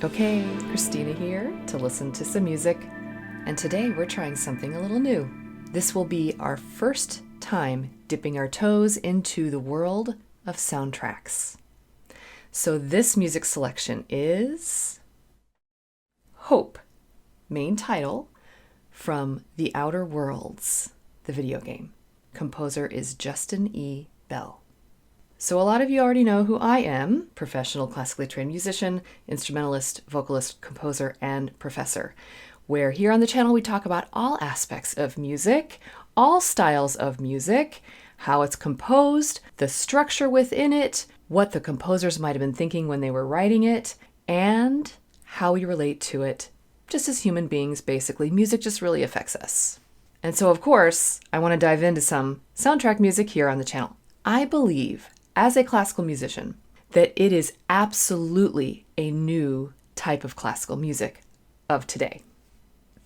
Okay, Christina here to listen to some music, and today we're trying something a little new. This will be our first time dipping our toes into the world of soundtracks. So this music selection is Hope, main title, from The Outer Worlds, the video game. Composer is Justin E. Bell. So a lot of you already know who I am: professional classically trained musician, instrumentalist, vocalist, composer, and professor, where here on the channel we talk about all aspects of music, all styles of music, how it's composed, the structure within it, what the composers might have been thinking when they were writing it, and how we relate to it just as human beings. Basically, music just really affects us. And so, of course, I want to dive into some soundtrack music here on the channel. I believe, as a classical musician, that it is absolutely a new type of classical music of today.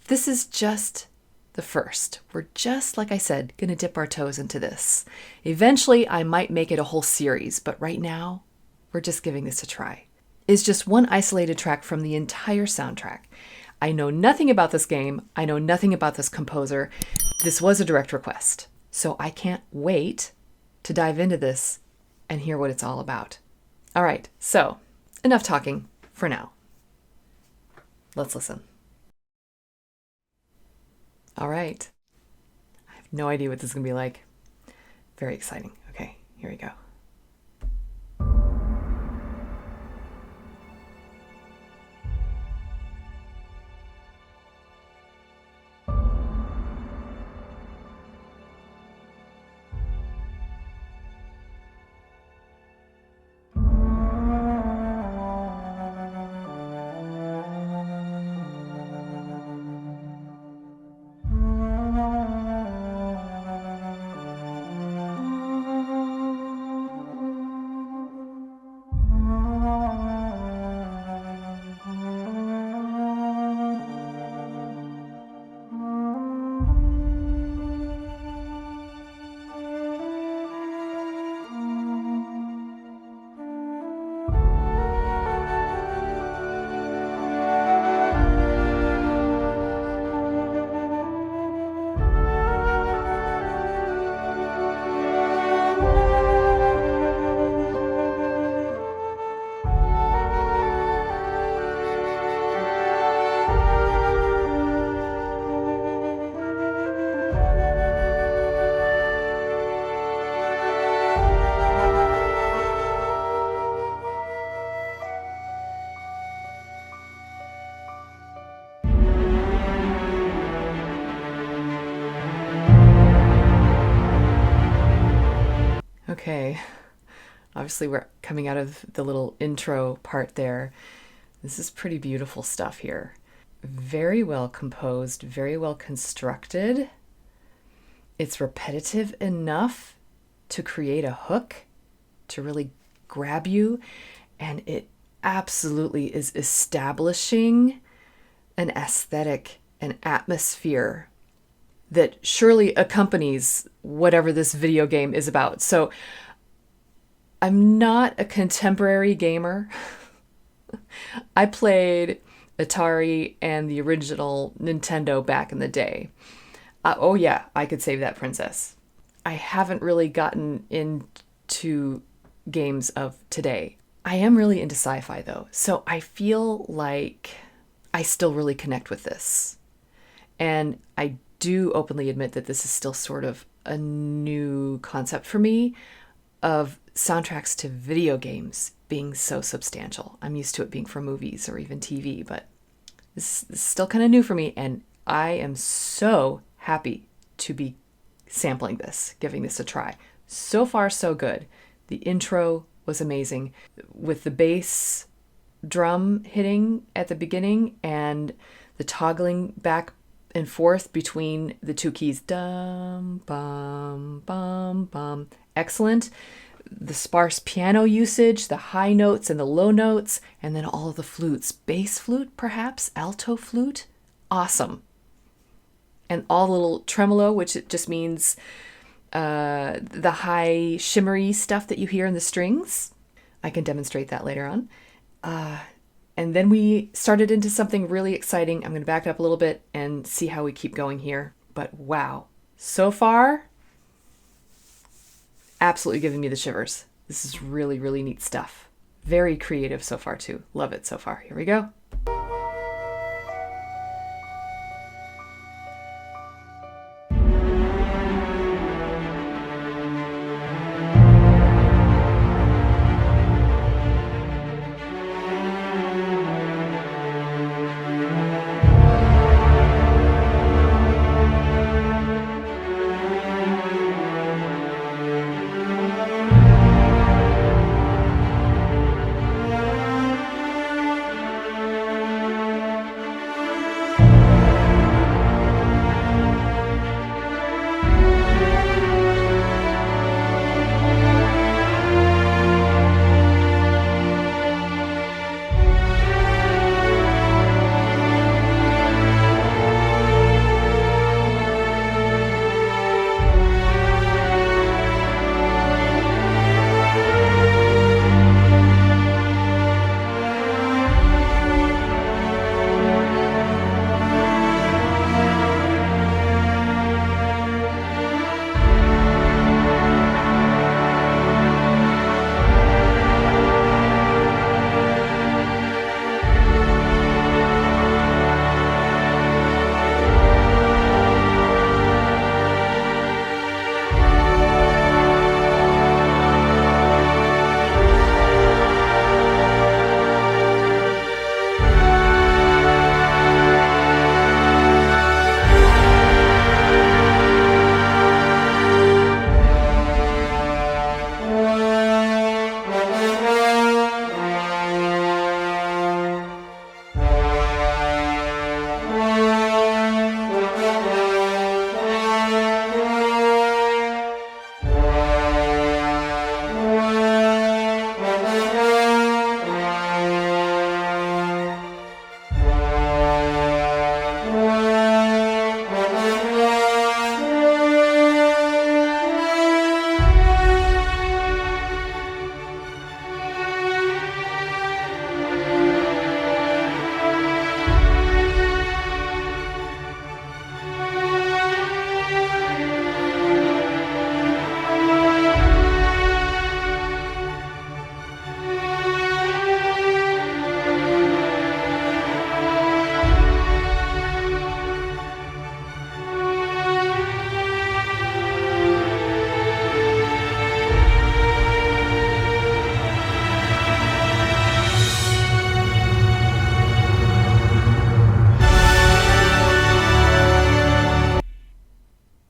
This is just the first. We're just, like I said, going to dip our toes into this. Eventually, I might make it a whole series, but right now, we're just giving this a try. It's just one isolated track from the entire soundtrack. I know nothing about this game. I know nothing about this composer. This was a direct request, so I can't wait to dive into this and hear what it's all about. All right, so enough talking for now. Let's listen. All right. I have no idea what this is going to be like. Very exciting. Okay, here we go. Okay, obviously we're coming out of the little intro part there. This is pretty beautiful stuff here. Very well composed, very well constructed. It's repetitive enough to create a hook, to really grab you, and it absolutely is establishing an aesthetic, an atmosphere that surely accompanies whatever this video game is about. So I'm not a contemporary gamer. I played Atari and the original Nintendo back in the day. Oh yeah, I could save that princess. I haven't really gotten into games of today. I am really into sci-fi though, so I feel like I still really connect with this. And I do openly admit that this is still sort of a new concept for me of soundtracks to video games being so substantial. I'm used to it being for movies or even TV, but this is still kind of new for me, and I am so happy to be sampling this, giving this a try. So far, so good. The intro was amazing with the bass drum hitting at the beginning and the toggling back and forth between the two keys. Dum, bum, bum, bum. Excellent. The sparse piano usage, the high notes and the low notes, and then all of the flutes. Bass flute, perhaps? Alto flute? Awesome. And all the little tremolo, which it just means the high shimmery stuff that you hear in the strings. I can demonstrate that later on. And then we started into something really exciting. I'm going to back up a little bit and see how we keep going here. But wow, so far, absolutely giving me the shivers. This is really, really neat stuff. Very creative so far too. Love it so far. Here we go.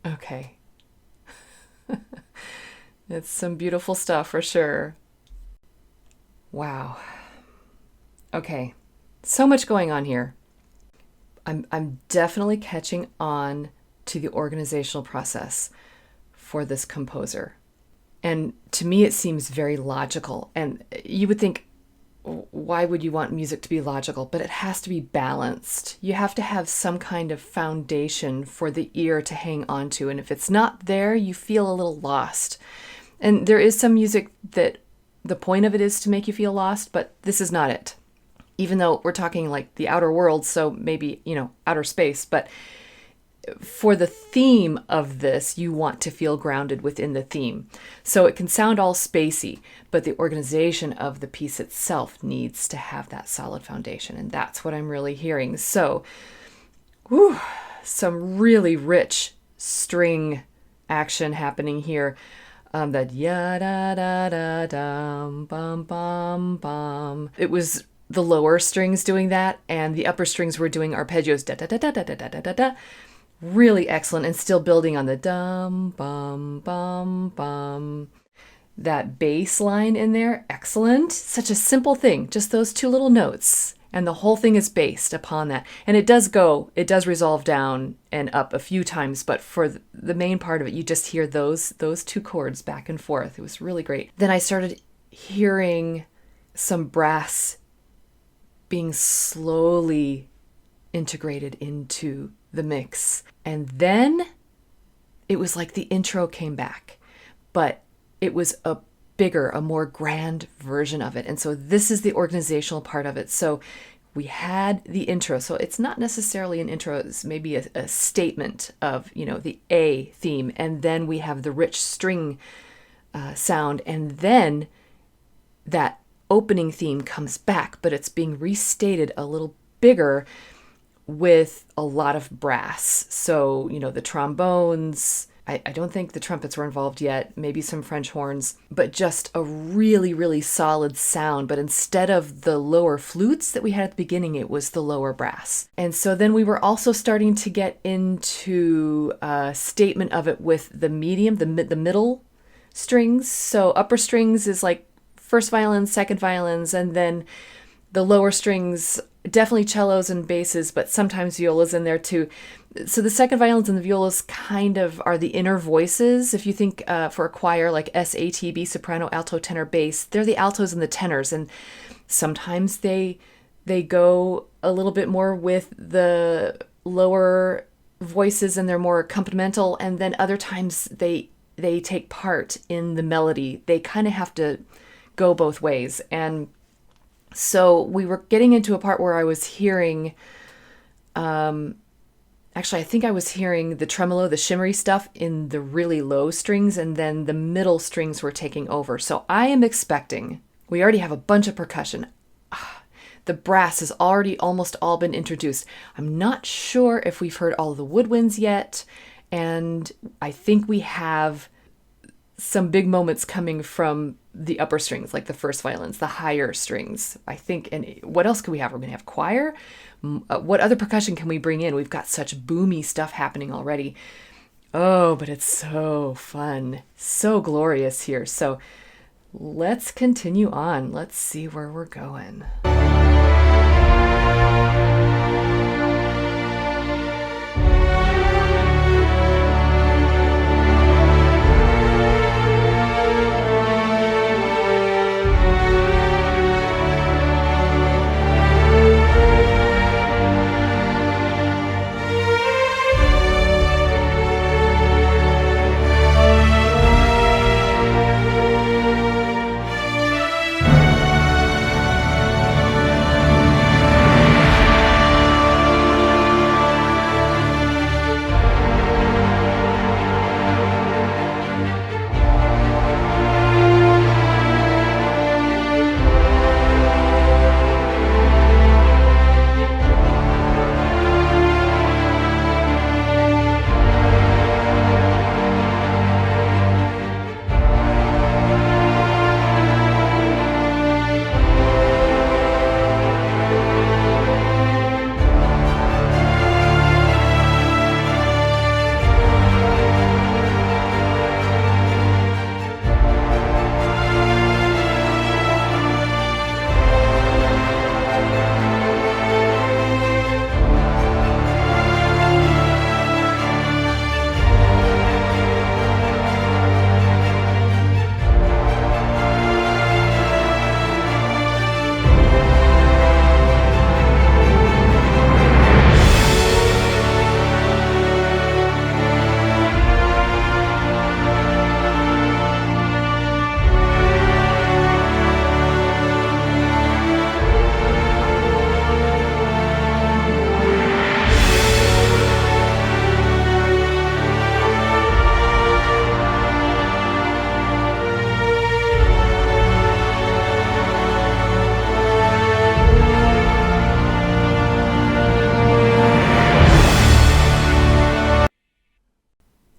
Okay. It's some beautiful stuff for sure. Wow. Okay. So much going on here. I'm definitely catching on to the organizational process for this composer. And to me, it seems very logical. And you would think, why would you want music to be logical? But it has to be balanced. You have to have some kind of foundation for the ear to hang on to. And if it's not there, you feel a little lost. And there is some music that the point of it is to make you feel lost, but this is not it. Even though we're talking like the outer world, so maybe, outer space, but for the theme of this, you want to feel grounded within the theme. So it can sound all spacey, but the organization of the piece itself needs to have that solid foundation. And that's what I'm really hearing. So, some really rich string action happening here. That ya da da da dum bum bum bum. It was the lower strings doing that, and the upper strings were doing arpeggios da da da da da da da da da. Really excellent, and still building on the dum bum bum bum. That bass line in there, excellent. Such a simple thing, just those two little notes, and the whole thing is based upon that. And it does resolve down and up a few times, but for the main part of it, you just hear those two chords back and forth. It was really great. Then I started hearing some brass being slowly integrated into the mix. And then it was like the intro came back, but it was a bigger, a more grand version of it. And so this is the organizational part of it. So we had the intro. So it's not necessarily an intro, it's maybe a statement of, the A theme. And then we have the rich string sound. And then that opening theme comes back, but it's being restated a little bigger with a lot of brass. So, the trombones, I don't think the trumpets were involved yet, maybe some French horns, but just a really, really solid sound. But instead of the lower flutes that we had at the beginning, it was the lower brass. And so then we were also starting to get into a statement of it with the medium, the middle strings. So upper strings is like first violins, second violins, and then the lower strings, definitely cellos and basses, but sometimes violas in there too. So the second violins and the violas kind of are the inner voices. If you think for a choir like SATB, soprano, alto, tenor, bass, they're the altos and the tenors. And sometimes they go a little bit more with the lower voices and they're more accompanimental. And then other times they take part in the melody. They kind of have to go both ways. And so we were getting into a part where I was hearing, actually, I think I was hearing the tremolo, the shimmery stuff in the really low strings, and then the middle strings were taking over. So I am expecting, we already have a bunch of percussion. The brass has already almost all been introduced. I'm not sure if we've heard all of the woodwinds yet, and I think we have some big moments coming from the upper strings, like the first violins, the higher strings, I think. And what else can we have? We're going to have choir. What other percussion can we bring in? We've got such boomy stuff happening already. Oh, but it's so fun. So glorious here. So let's continue on. Let's see where we're going.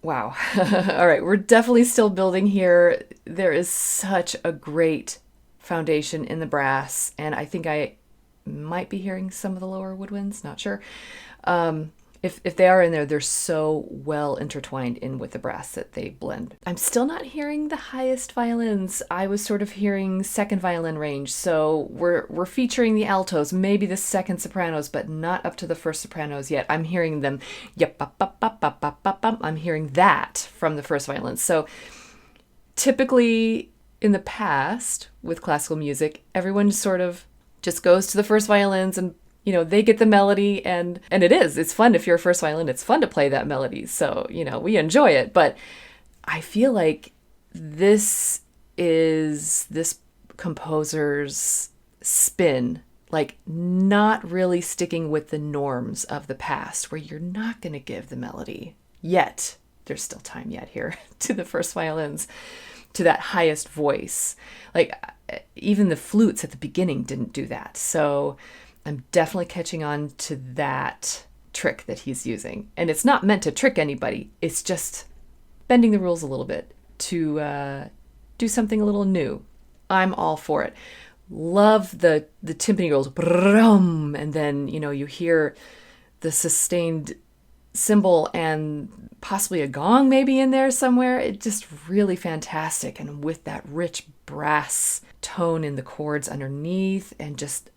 Wow. All right, we're definitely still building here. There is such a great foundation in the brass, and I think I might be hearing some of the lower woodwinds, not sure. If they are in there, they're so well intertwined in with the brass that they blend. I'm still not hearing the highest violins. I was sort of hearing second violin range, so we're featuring the altos, maybe the second sopranos, but not up to the first sopranos yet. I'm hearing them, I'm hearing that from the first violins. So typically in the past with classical music, everyone sort of just goes to the first violins and they get the melody, and it's fun. If you're a first violin, it's fun to play that melody. So, we enjoy it. But I feel like this is this composer's spin, like not really sticking with the norms of the past, where you're not going to give the melody yet. There's still time yet here to the first violins, to that highest voice. Like even the flutes at the beginning didn't do that. So I'm definitely catching on to that trick that he's using. And it's not meant to trick anybody. It's just bending the rules a little bit to do something a little new. I'm all for it. Love the timpani rolls, brum, and then, you hear the sustained cymbal and possibly a gong maybe in there somewhere. It's just really fantastic. And with that rich brass tone in the chords underneath, and just,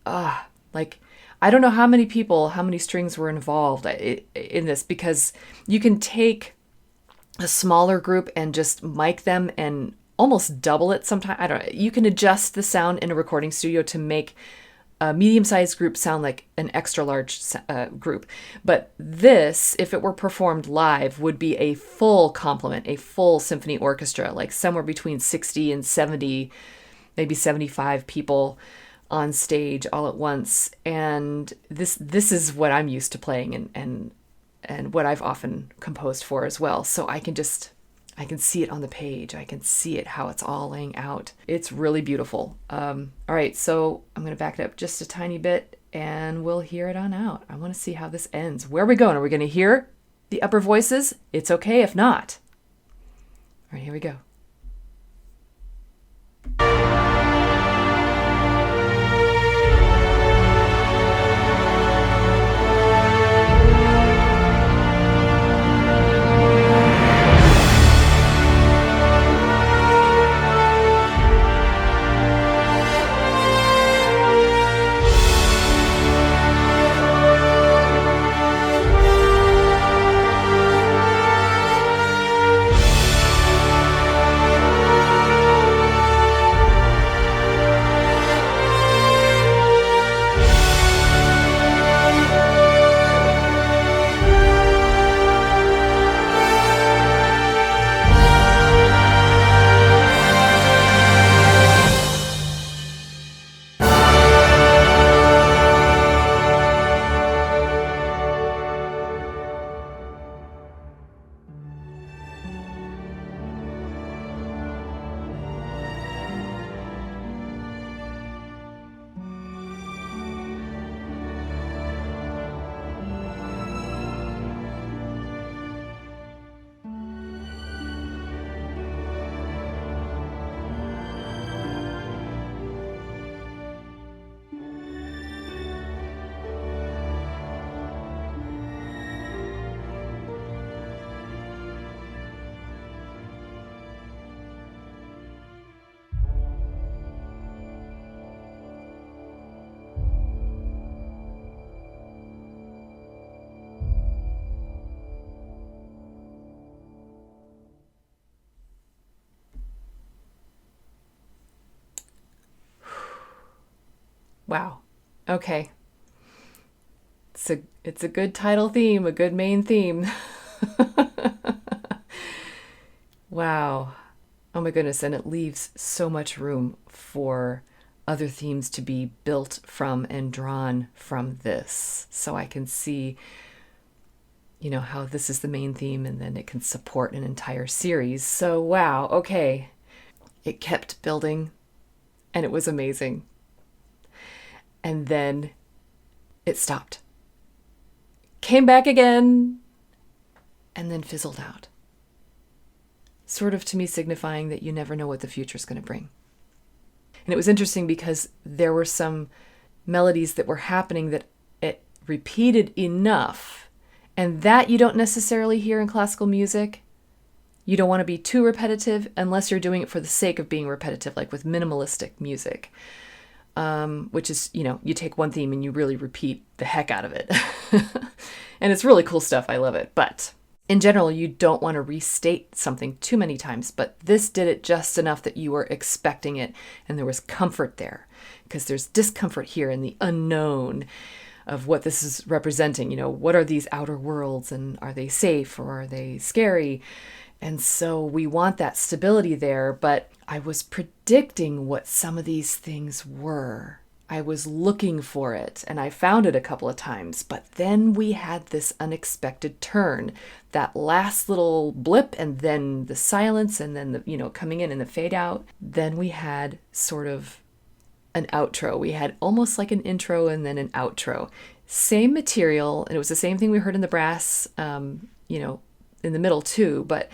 like, I don't know how many strings were involved in this, because you can take a smaller group and just mic them and almost double it sometimes. I don't know. You can adjust the sound in a recording studio to make a medium-sized group sound like an extra large group. But this, if it were performed live, would be a full complement, a full symphony orchestra, like somewhere between 60 and 70, maybe 75 people on stage all at once. And this is what I'm used to playing and what I've often composed for as well. So I can see it on the page. I can see it, how it's all laying out. It's really beautiful. All right, so I'm going to back it up just a tiny bit and we'll hear it on out. I want to see how this ends. Where are we going? Are we going to hear the upper voices? It's okay if not. All right, here we go. Wow. Okay. It's a good title theme, a good main theme. Wow. Oh my goodness. And it leaves so much room for other themes to be built from and drawn from this. So I can see, how this is the main theme and then it can support an entire series. So wow. Okay. It kept building and it was amazing. And then it stopped. Came back again, and then fizzled out. Sort of to me signifying that you never know what the future is going to bring. And it was interesting because there were some melodies that were happening that it repeated enough, and that you don't necessarily hear in classical music. You don't want to be too repetitive unless you're doing it for the sake of being repetitive, like with minimalistic music. Which is, you take one theme and you really repeat the heck out of it. And it's really cool stuff. I love it. But in general, you don't want to restate something too many times. But this did it just enough that you were expecting it. And there was comfort there, because there's discomfort here in the unknown of what this is representing. What are these outer worlds, and are they safe or are they scary? And so we want that stability there, but I was predicting what some of these things were. I was looking for it, and I found it a couple of times, but then we had this unexpected turn, that last little blip, and then the silence, and then the, coming in and the fade out. Then we had sort of an outro. We had almost like an intro and then an outro. Same material, and it was the same thing we heard in the brass, in the middle too, but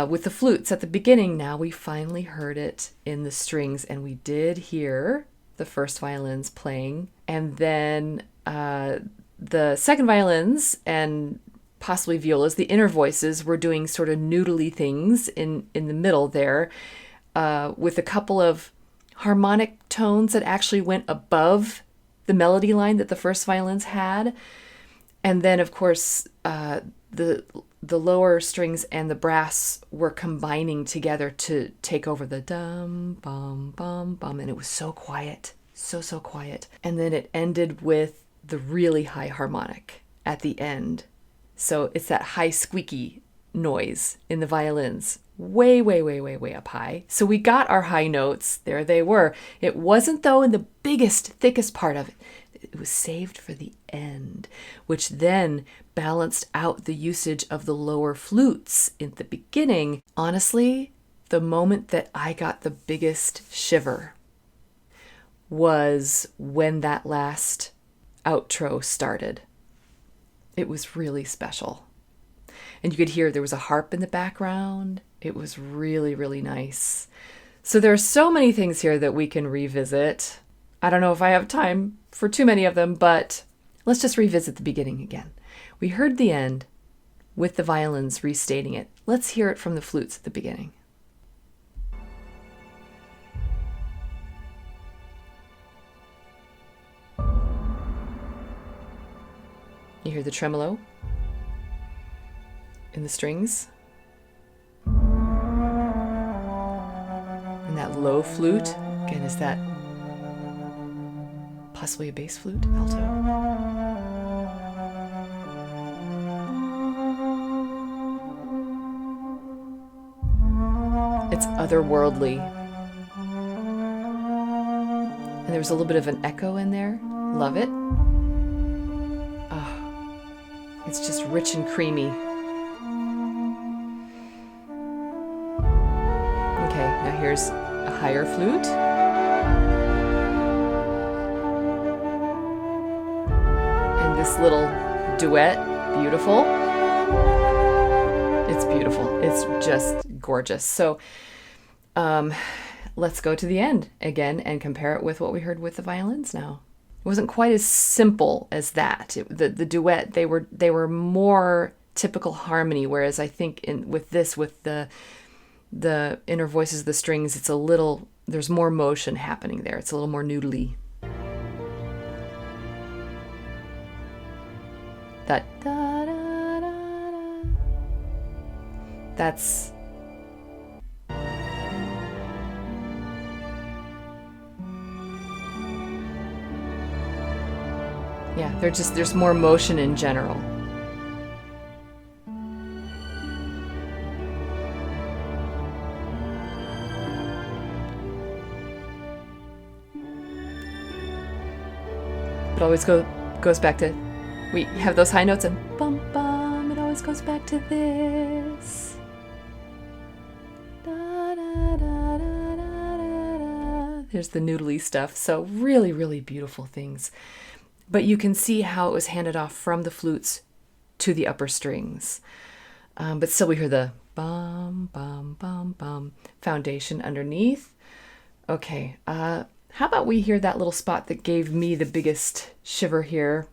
with the flutes at the beginning, now we finally heard it in the strings, and we did hear the first violins playing, and then the second violins and possibly violas, the inner voices, were doing sort of noodly things in the middle there, with a couple of harmonic tones that actually went above the melody line that the first violins had. And then, of course, the lower strings and the brass were combining together to take over the dum, bum, bum, bum. And it was so quiet, so quiet. And then it ended with the really high harmonic at the end. So it's that high squeaky noise in the violins, way up high. So we got our high notes. There they were. It wasn't, though, in the biggest, thickest part of it. It was saved for the end, which then balanced out the usage of the lower flutes in the beginning. Honestly, the moment that I got the biggest shiver was when that last outro started. It was really special. And you could hear there was a harp in the background. It was really nice. So there are so many things here that we can revisit. I don't know if I have time for too many of them, but let's just revisit the beginning again. We heard the end with the violins restating it. Let's hear it from the flutes at the beginning. You hear the tremolo in the strings. And that low flute, again, is that possibly a bass flute, alto? It's otherworldly. And there was a little bit of an echo in there. Love it. Oh, it's just rich and creamy. Okay, now here's a higher flute. This little duet, beautiful. It's beautiful. It's just gorgeous. So let's go to the end again and compare it with what we heard with the violins now. It wasn't quite as simple as that. The duet, they were more typical harmony, whereas I think with the inner voices, the strings, there's more motion happening there. It's a little more noodly. That da, da, da, da. That's there's more motion in general. It always goes back to, we have those high notes and bum bum, it always goes back to this. Da, da, da, da, da, da. There's the noodly stuff. So really beautiful things. But you can see how it was handed off from the flutes to the upper strings. But still we hear the bum bum bum bum foundation underneath. Okay, how about we hear that little spot that gave me the biggest shiver here?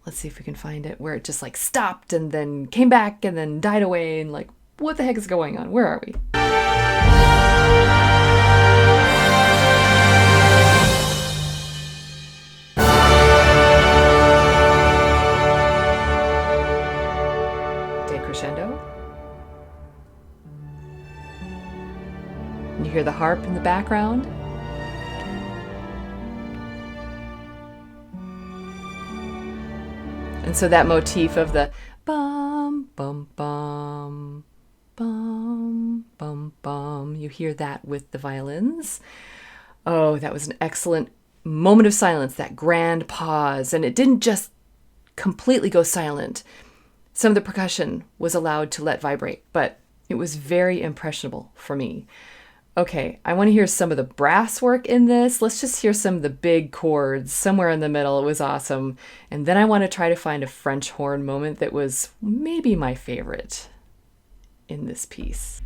Let's see if we can find it, where it just like stopped and then came back and then died away, and like, what the heck is going on? Where are we? Decrescendo. And you hear the harp in the background. And so that motif of the bum, bum, bum, Bum, bum, bum. You hear that with the violins. Oh, that was an excellent moment of silence, that grand pause. And it didn't just completely go silent. Some of the percussion was allowed to let vibrate, but it was very impressionable for me. Okay, I want to hear some of the brass work in this. Let's just hear some of the big chords somewhere in the middle. It was awesome. And then I want to try to find a French horn moment that was maybe my favorite in this piece.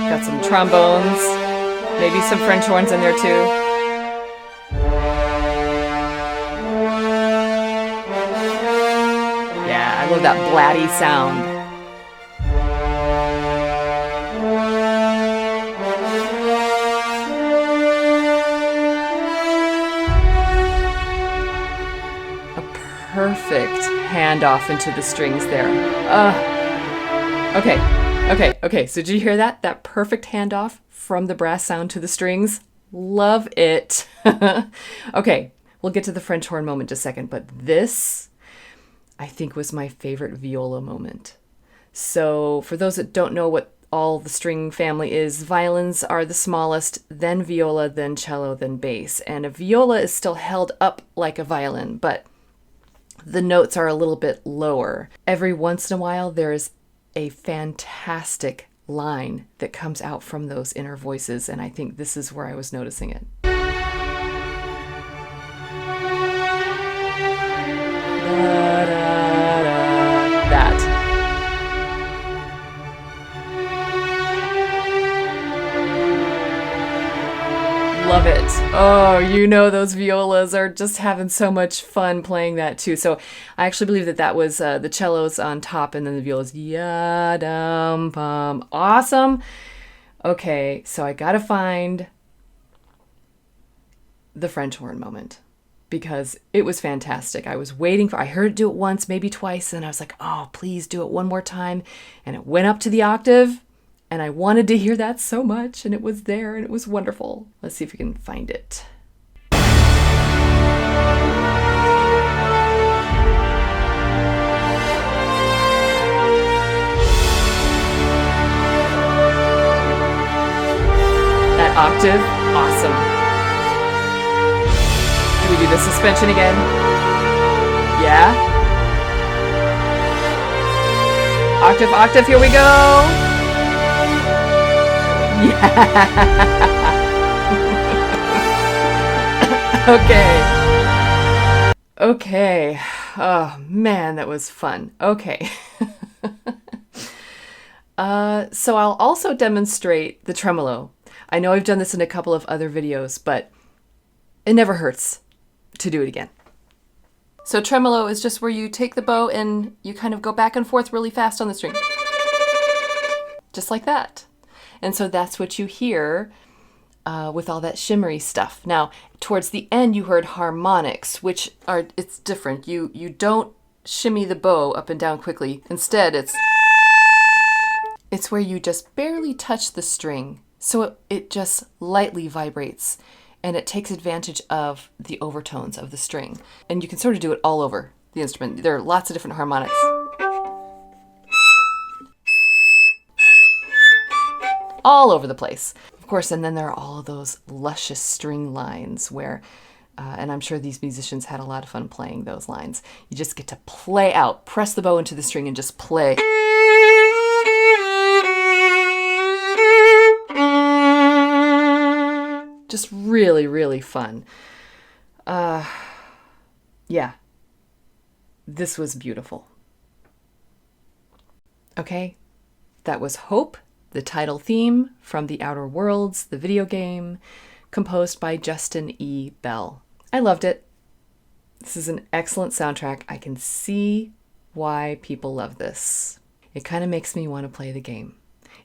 Got some trombones, maybe some French horns in there too. Yeah, I love that blatty sound. A perfect handoff into the strings there. Okay, so did you hear that? That perfect handoff from the brass sound to the strings? Love it. Okay, we'll get to the French horn moment in a second, but this, I think, was my favorite viola moment. So for those that don't know what all the string family is, violins are the smallest, then viola, then cello, then bass. And a viola is still held up like a violin, but the notes are a little bit lower. Every once in a while, there's a fantastic line that comes out from those inner voices, and I think this is where I was noticing it. That. Love it. Oh, you know those violas are just having so much fun playing that too. So I actually believe that that was the cellos on top and then the violas. Ya-dum-bum. Awesome. Okay, so I gotta find the French horn moment because it was fantastic. I was waiting for, I heard it do it once, maybe twice, and I was like, oh, please do it one more time. And it went up to the octave. And I wanted to hear that so much, and it was there, and it was wonderful. Let's see if we can find it. That octave, awesome. Do we do the suspension again? Yeah? Octave, octave, here we go! Yeah. Okay. Oh man, that was fun. Okay. So I'll also demonstrate the tremolo. I know I've done this in a couple of other videos, but it never hurts to do it again. So tremolo is just where you take the bow and you kind of go back and forth really fast on the string. Just like that. And so that's what you hear with all that shimmery stuff. Now, towards the end, you heard harmonics, which are, it's different. You don't shimmy the bow up and down quickly. Instead, it's where you just barely touch the string. So it just lightly vibrates and it takes advantage of the overtones of the string. And you can sort of do it all over the instrument. There are lots of different harmonics. All over the place. Of course, and then there are all of those luscious string lines where, and I'm sure these musicians had a lot of fun playing those lines. You just get to play out, press the bow into the string and just play. Just really, really fun. Yeah, this was beautiful. Okay, that was Hope the title theme from The Outer Worlds, the video game, composed by Justin E. Bell. I loved it. This is an excellent soundtrack. I can see why people love this. It kind of makes me want to play the game.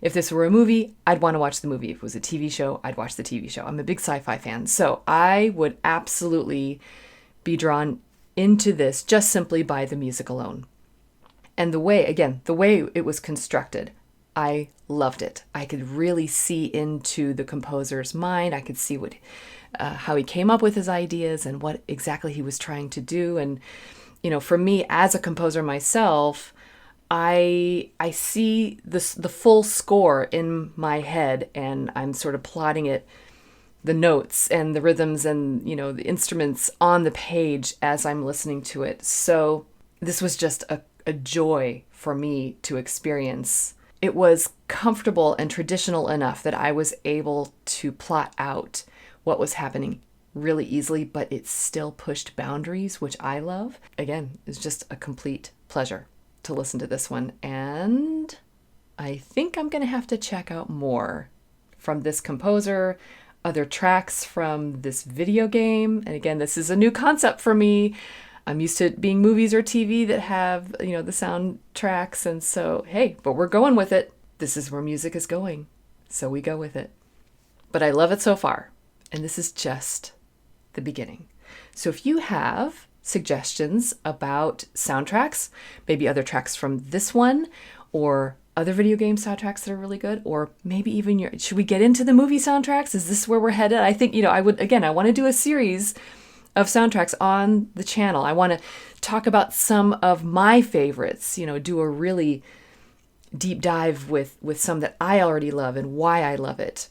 If this were a movie, I'd want to watch the movie. If it was a TV show, I'd watch the TV show. I'm a big sci-fi fan, so I would absolutely be drawn into this just simply by the music alone. And the way it was constructed, I loved it. I could really see into the composer's mind. I could see how he came up with his ideas and what exactly he was trying to do. And, for me as a composer myself, I see the full score in my head, and I'm sort of plotting it, the notes and the rhythms and, the instruments on the page as I'm listening to it. So this was just a joy for me to experience. It was comfortable and traditional enough that I was able to plot out what was happening really easily, but it still pushed boundaries, which I love. Again, it's just a complete pleasure to listen to this one. And I think I'm going to have to check out more from this composer, other tracks from this video game. And again, this is a new concept for me. I'm used to it being movies or TV that have, the soundtracks. And so, hey, but we're going with it. This is where music is going. So we go with it. But I love it so far. And this is just the beginning. So if you have suggestions about soundtracks, maybe other tracks from this one or other video game soundtracks that are really good, or maybe even should we get into the movie soundtracks? Is this where we're headed? I think, I want to do a series of soundtracks on the channel. I want to talk about some of my favorites, do a really deep dive with some that I already love and why I love it.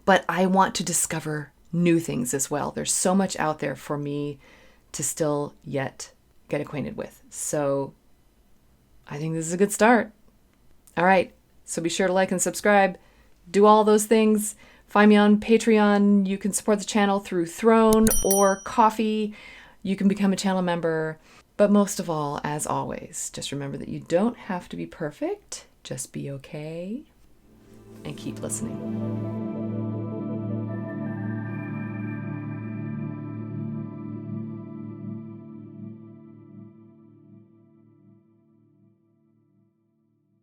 But I want to discover new things as well. There's so much out there for me to still yet get acquainted with. So I think this is a good start. All right. So be sure to like and subscribe. Do all those things. Find me on Patreon. You can support the channel through Throne or Coffee. You can become a channel member. But most of all, as always, just remember that you don't have to be perfect. Just be okay and keep listening.